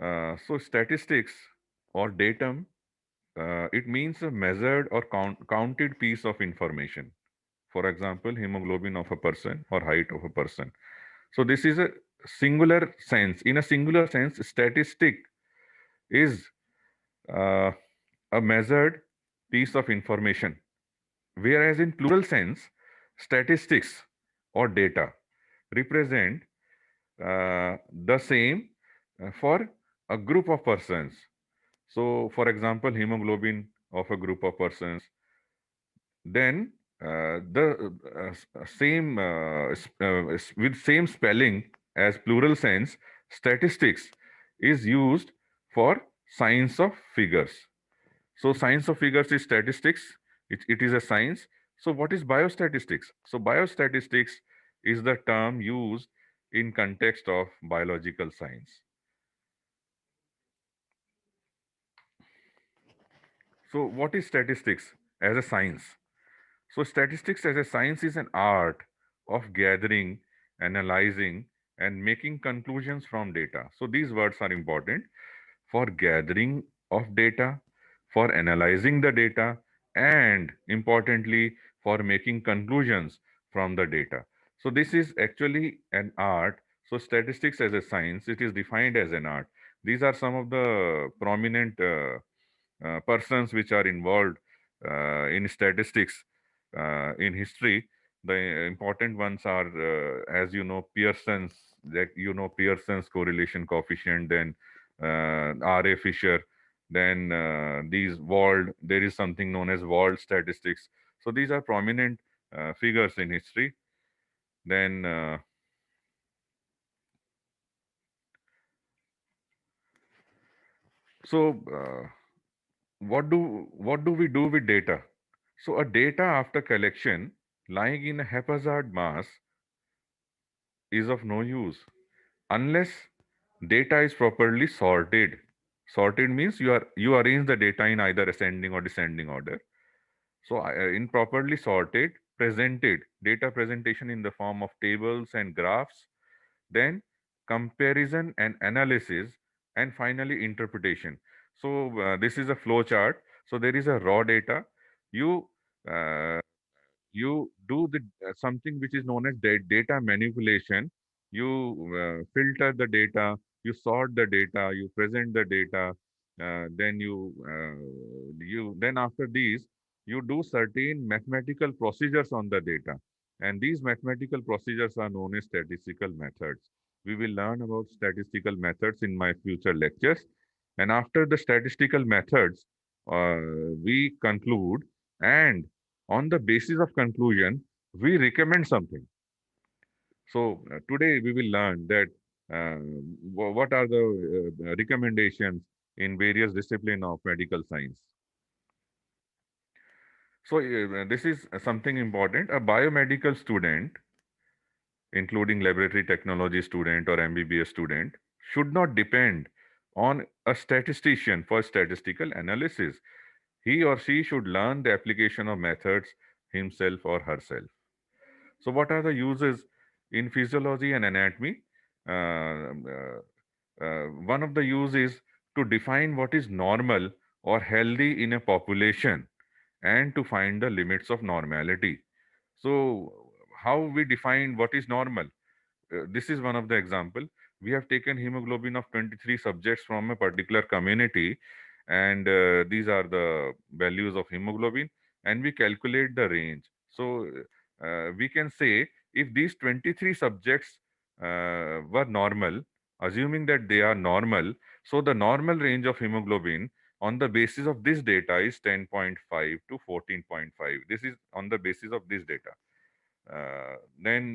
So statistics or datum, it means a measured or counted piece of information. For example, hemoglobin of a person or height of a person. So this is a singular sense. In a singular sense, statistic is uh, a measured piece of information, whereas in plural sense, statistics or data represent the same for a group of persons. So, for example, hemoglobin of a group of persons, then the same with same spelling as plural sense, statistics is used for science of figures. So science of figures is statistics. It is a science. So what is biostatistics? So biostatistics is the term used in context of biological science. So what is statistics as a science? So statistics as a science is an art of gathering, analyzing, and making conclusions from data. So these words are important for gathering of data, for analyzing the data, and importantly, for making conclusions from the data. So this is actually an art. So statistics as a science, it is defined as an art. These are some of the prominent persons which are involved in statistics in history. The important ones are, as you know, Pearson's, that you know Pearson's correlation coefficient, then R.A. Fisher, then these Wald. There is something known as Wald statistics. So these are prominent figures in history. Then so what do we do with data? So a data after collection lying in a haphazard mass is of no use unless data is properly sorted. Sorted means you arrange the data in either ascending or descending order. So in properly sorted, presented data presentation in the form of tables and graphs, then comparison and analysis, and finally interpretation. So this is a flow chart. So there is a raw data. You uh, you do the something which is known as data manipulation. You filter the data, you sort the data, you present the data, then you then after these you do certain mathematical procedures on the data, and these mathematical procedures are known as statistical methods. We will learn about statistical methods in my future lectures, and after the statistical methods uh, we conclude, and on the basis of conclusion, we recommend something. So today we will learn that what are the recommendations in various discipline of medical science. So this is something important. A biomedical student, including laboratory technology student or MBBS student, should not depend on a statistician for statistical analysis. He or she should learn the application of methods himself or herself. So, what are the uses in physiology and anatomy? One of the use is to define what is normal or healthy in a population and to find the limits of normality. So, how we define what is normal? This is one of the example. We have taken hemoglobin of 23 subjects from a particular community, and these are the values of hemoglobin, and we calculate the range. So we can say if these 23 subjects were normal, assuming that they are normal, so the normal range of hemoglobin on the basis of this data is 10.5 to 14.5. This is on the basis of this data. Then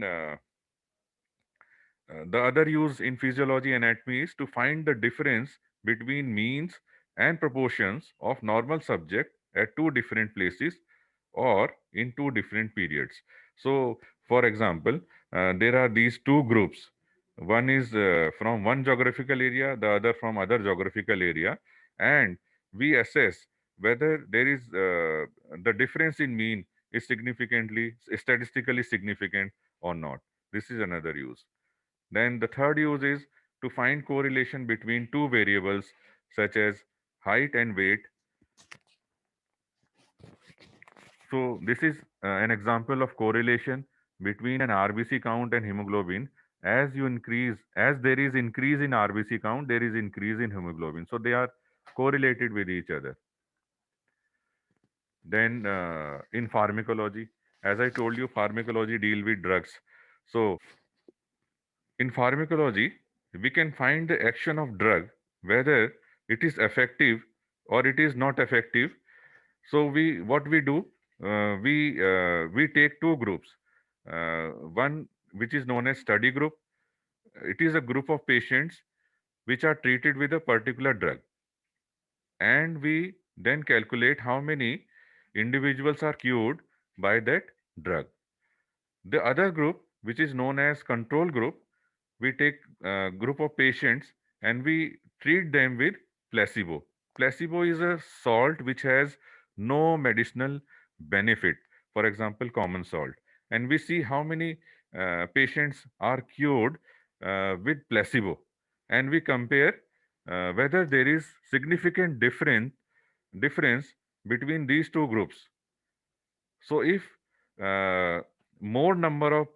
the other use in physiology anatomy is to find the difference between means and proportions of normal subject at two different places or in two different periods. So, for example, there are these two groups. One is from one geographical area, the other from other geographical area, and we assess whether there is the difference in mean is significantly statistically significant or not. This is another use. Then the third use is to find correlation between two variables such as height and weight. So this is an example of correlation between an RBC count and hemoglobin. As there is increase in RBC count, there is increase in hemoglobin. So they are correlated with each other. Then in pharmacology, as I told you, pharmacology deal with drugs. So in pharmacology, we can find the action of drug, whether it is effective or it is not effective. So what we do, we take two groups. One which is known as study group. It is a group of patients which are treated with a particular drug, and we then calculate how many individuals are cured by that drug. The other group, which is known as control group, we take a group of patients and we treat them with placebo. Placebo is a salt which has no medicinal benefit, for example, common salt. And we see how many patients are cured with placebo. And we compare whether there is significant difference between these two groups. So if uh, more number of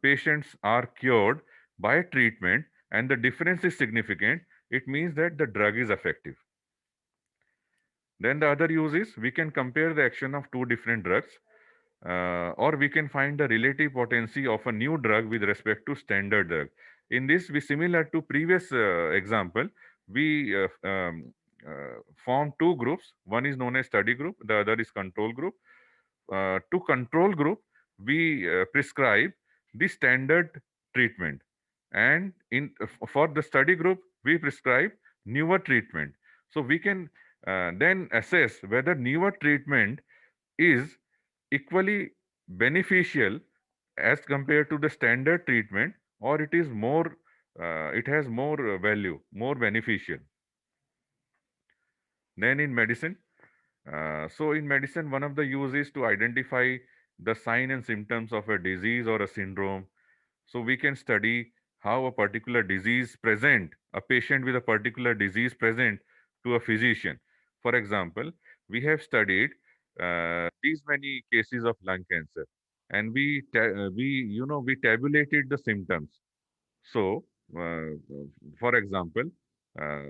patients are cured by treatment and the difference is significant, it means that the drug is effective. Then the other use is we can compare the action of two different drugs, or we can find the relative potency of a new drug with respect to standard drug. In this, we similar to previous example, we form two groups. One is known as study group, the other is control group. To control group, we prescribe the standard treatment, and for the study group, we prescribe newer treatment. So we can then assess whether newer treatment is equally beneficial as compared to the standard treatment, or it is more it has more value, more beneficial. Then in medicine, so in medicine, one of the use is to identify the sign and symptoms of a disease or a syndrome. So we can study how a particular disease present, a patient with a particular disease present to a physician. For example, we have studied these many cases of lung cancer, and we tabulated the symptoms. So, for example, uh,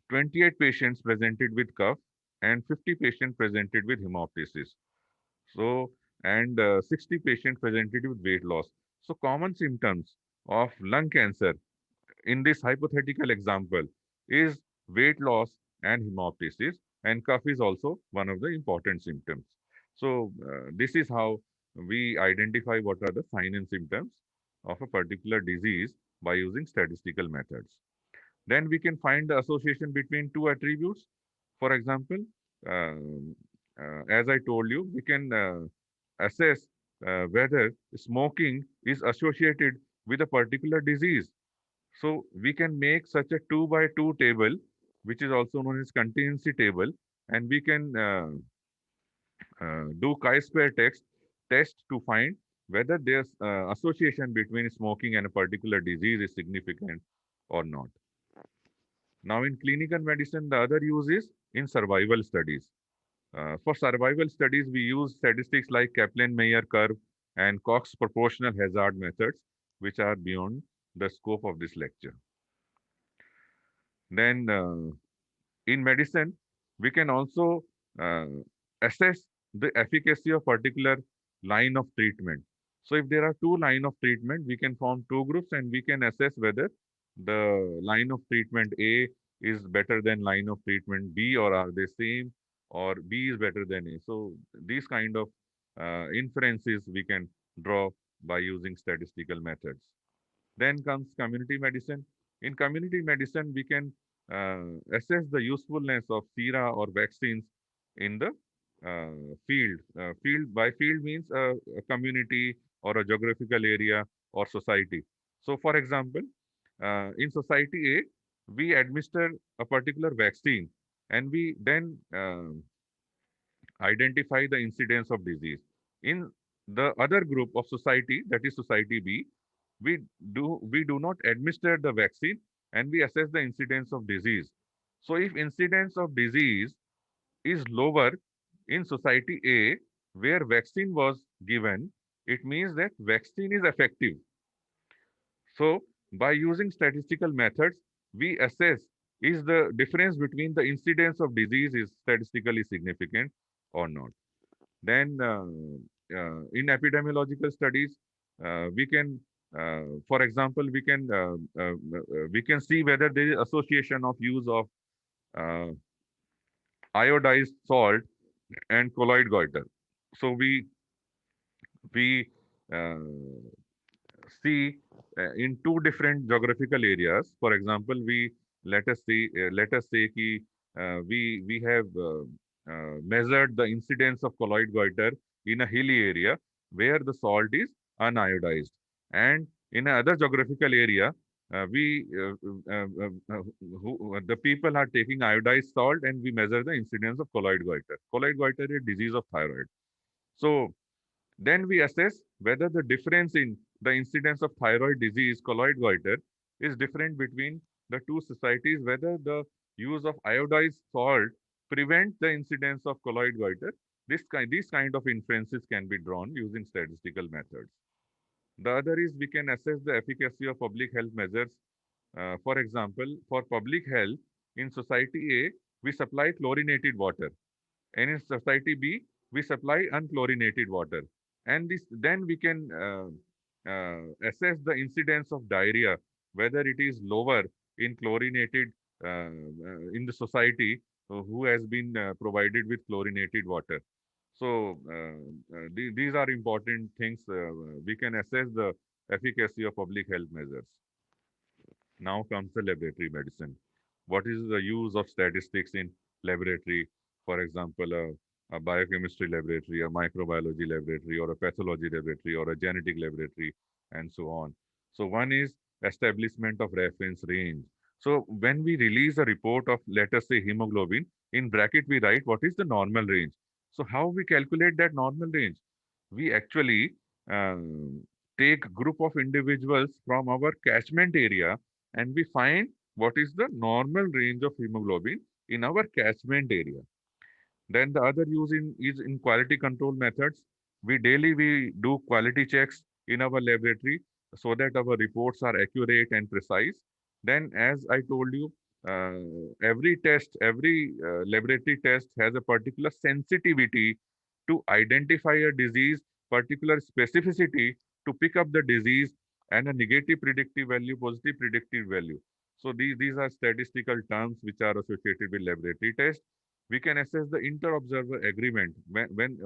28 patients presented with cough and 50 patients presented with hemoptysis. So, and 60 patients presented with weight loss. So, common symptoms of lung cancer in this hypothetical example is weight loss and hemoptysis, and cough is also one of the important symptoms. So, this is how we identify what are the sign and symptoms of a particular disease by using statistical methods. Then we can find the association between two attributes. For example, um, as I told you, we can assess whether smoking is associated with a particular disease. So we can make such a 2 by 2 table, which is also known as contingency table, and we can do chi-square test to find whether there's association between smoking and a particular disease is significant or not. Now, in clinical medicine, the other use is in survival studies. For survival studies, we use statistics like Kaplan-Meier curve and Cox proportional hazard methods, which are beyond the scope of this lecture. Then, in medicine, we can also uh, assess the efficacy of particular line of treatment. So if there are two line of treatment, we can form two groups and we can assess whether the line of treatment A is better than line of treatment B, or are they same, or B is better than A. So these kind of inferences we can draw by using statistical methods. Then comes community medicine. In community medicine, we can assess the usefulness of sera or vaccines in the field. Field by field means a community or a geographical area or society. So, for example, in society A, we administer a particular vaccine, and we then identify the incidence of disease. In the other group of society, that is society B, we do not administer the vaccine, and we assess the incidence of disease. So if incidence of disease is lower in society A where vaccine was given, it means that vaccine is effective. So by using statistical methods, we assess is the difference between the incidence of disease is statistically significant or not. Then in epidemiological studies, we can, for example, we can see whether there is association of use of uh, iodized salt and colloid goiter. So we uh, see in two different geographical areas. For example, we let us say ki, we have measured the incidence of colloid goiter in a hilly area where the salt is uniodized, and in another geographical area, we the people are taking iodized salt, and we measure the incidence of colloid goiter. Colloid goiter is a disease of thyroid. So then we assess whether the difference in the incidence of thyroid disease, colloid goiter, is different between the two societies, whether the use of iodized salt prevent the incidence of colloid goiter. These kind of inferences can be drawn using statistical methods. The other is we can assess the efficacy of public health measures. For example, for public health, in society A, we supply chlorinated water, and in society B, we supply unchlorinated water. And this then we can assess the incidence of diarrhea, whether it is lower in chlorinated in the society who has been provided with chlorinated water. So these are important things. We can assess the efficacy of public health measures. Now comes the laboratory medicine. What is the use of statistics in laboratory? For example, a biochemistry laboratory, a microbiology laboratory, or a pathology laboratory, or a genetic laboratory, and so on. So one is establishment of reference range. So when we release a report of, let us say, hemoglobin, in bracket we write what is the normal range. So how we calculate that normal range? We actually take group of individuals from our catchment area, and we find what is the normal range of hemoglobin in our catchment area. Then the other use is in quality control methods. We do quality checks in our laboratory so that our reports are accurate and precise. Then, as I told you, every laboratory test has a particular sensitivity to identify a disease, particular specificity to pick up the disease, and a negative predictive value, positive predictive value. So these are statistical terms which are associated with laboratory tests. We can assess the inter-observer agreement.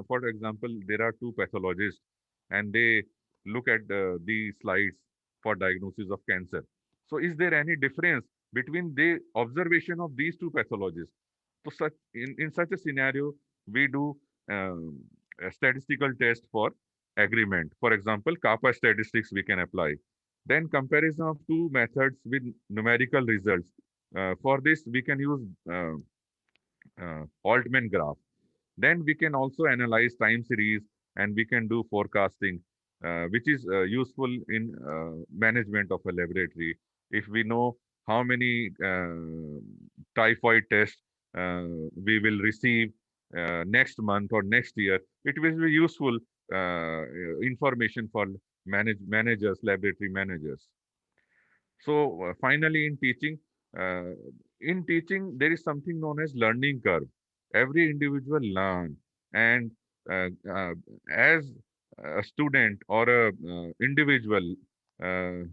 For example, there are two pathologists and they look at the slides for diagnosis of cancer. So is there any difference between the observation of these two pathologists? So in such a scenario, we do a statistical test for agreement. For example, kappa statistics we can apply. Then comparison of two methods with numerical results. For this, we can use Altman graph. Then we can also analyze time series, and we can do forecasting, which is useful in management of a laboratory. If we know how many typhoid tests we will receive next month or next year, it will be useful information for managers, laboratory managers. So finally, uh, in teaching, there is something known as learning curve. Every individual learn, and uh, uh, as a student or a individual,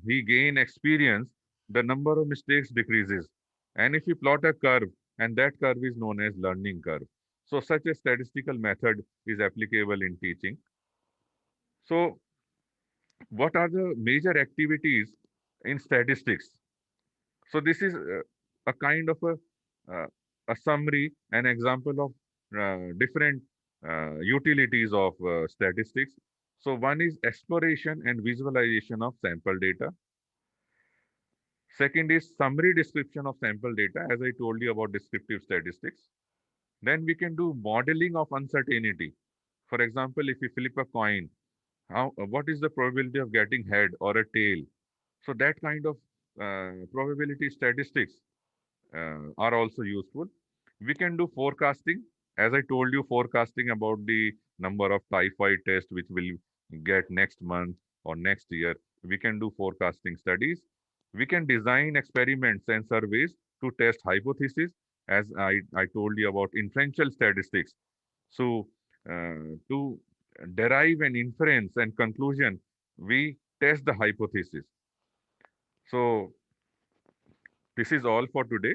he gain experience, the number of mistakes decreases. And if you plot a curve, and that curve is known as learning curve. So such a statistical method is applicable in teaching. So what are the major activities in statistics? So this is a kind of uh, a summary, an example of different utilities of statistics. So one is exploration and visualization of sample data. Second is summary description of sample data, as I told you about descriptive statistics. Then we can do modeling of uncertainty. For example, if you flip a coin, what is the probability of getting head or a tail? So that kind of probability statistics are also useful. We can do forecasting. As I told you, forecasting about the number of typhoid tests which will get next month or next year. We can do forecasting studies. We can design experiments and surveys to test hypotheses, as I told you about inferential statistics. So, to derive an inference and conclusion, we test the hypothesis. So, this is all for today.